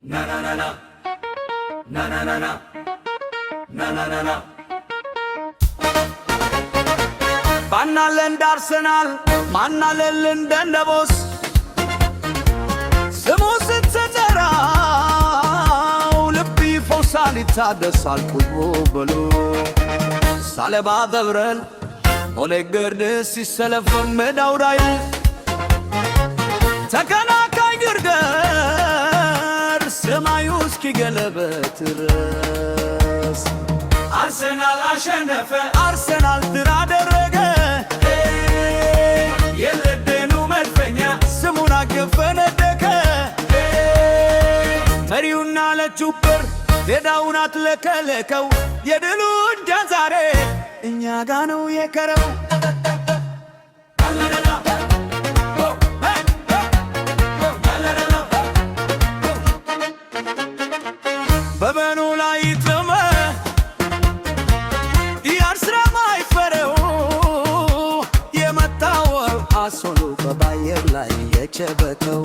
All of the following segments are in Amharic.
Na na na na na na na na na na na na ባናለን ዳርሰናል ማናለን ደንደቦስ ስሙ ስትጠራው ልብ ይፈውሳል ይታደሳል ቁልቡ በሉ ሳለባ ደብረን ኦሌገርድስ ሲሰለፈን መዳውዳይ ተከናካይ ግርገር ሰማዩ እስኪገለበት ድረስ አርሰናል አሸነፈ አርሰናል ድል አደረገ የለደኑ መድፈኛ ስሙን አገፈነደከ መሪውና ለቹፐር ሜዳውን አትለከለከው የድሉ እንጃ ዛሬ እኛ ጋ ነው የከረው በበኑ ላይ ተመ ያርስራማ ይፈረው የመታው አሶሉ በባየር ላይ የቸበተው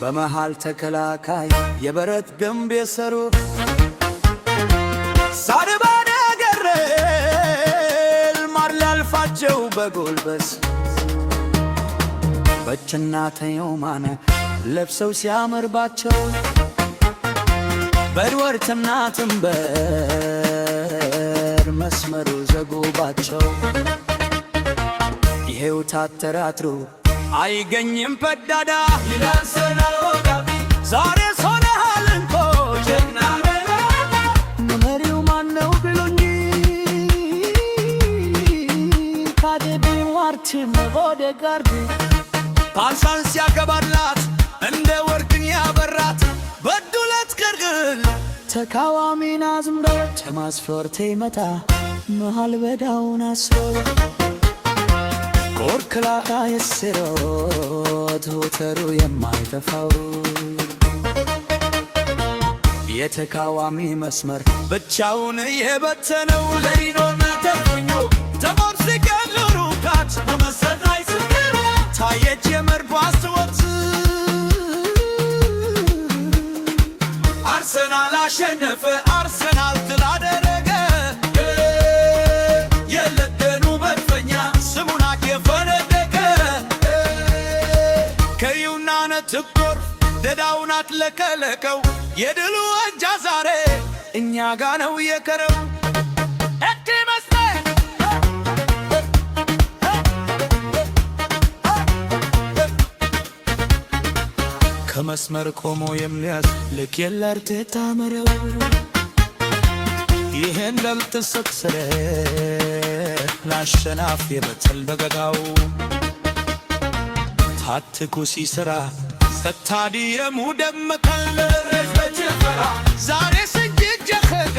በመሃል ተከላካይ የበረት ግንብ የሰሩ ሳድባ ነገረል ማር ላልፋቸው በጎልበስ በችና ተዮማነ ለብሰው ሲያምርባቸው በድወርትና ትንበር መስመሩ ዘጉባቸው ይሄው ታተራትሩ አይገኝም በዳዳ ይላንሰናል ወጋቢ ዛሬ ሶነሃል እንኮ ጀግና መሪው ማነው ብሎኝ ካደቢ ዋርቲም ቦደጋርድ ፓንሳን ሲያገባላት እንደ ወርቅን ያበራት በዱለት ገርግል ተካዋሚና ዝምሮ ተማስፈርቴ መታ መሃል በዳውን አስሮ ኮርክላታ የስሮት ሆተሩ የማይተፋው የተካዋሚ መስመር ብቻውን የበተነው ለይኖና ተፈኞ ተሞርሲቀሉ ሩካት በመሰናይ ስንገራ ታየች የመርቧ አስወት አርሰናል አሸነፈ አርሰናል ድል አደረገ የለደኑ መድፈኛ ስሙን አገፈነደከ ከዩና ነትቆር ደዳውን አትለከለከው የድሉ እንጃ ዛሬ እኛ ጋ ነው የከረው ከመስመር ቆሞ የሚያዝ ልክ የለርቴታ መረው ይሄን ለልትሰክሰረ ላሸናፍ የበትል በገጋው ታትኩ ሲስራ ስታዲየሙ ደመቀል በጭፈራ ዛሬ ስንጅጀኸገ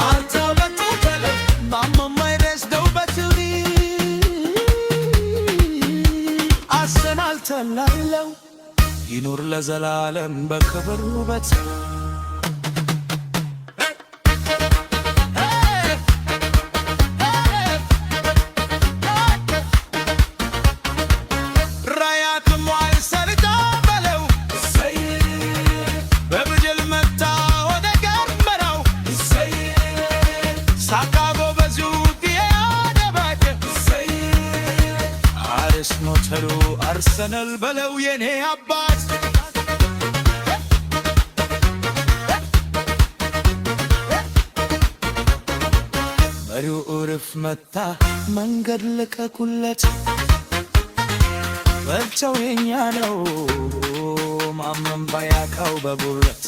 አንተው በጡተለ ማመማይረስደው በትሪ አርሰናል ተላለው ይኑር ለዘላለም በክብር ውበት ራያትም ዋይሰርታ በለው በብጅል መታ ወደ ገርመራው ሳካጎ በዙ ዲያደባጀ አርስ ኖተሩ አርሰናል በለው የኔ አባት መሪው እርፍ መታ መንገድ ልቀቁለት በልቸው የኛ ነው ማመን ባያካው በቡረት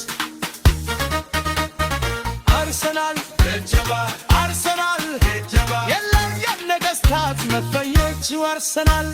አርሰናል ደጀባ አርሰናል ደጀባ የለም የነገስታት መፈየች አርሰናል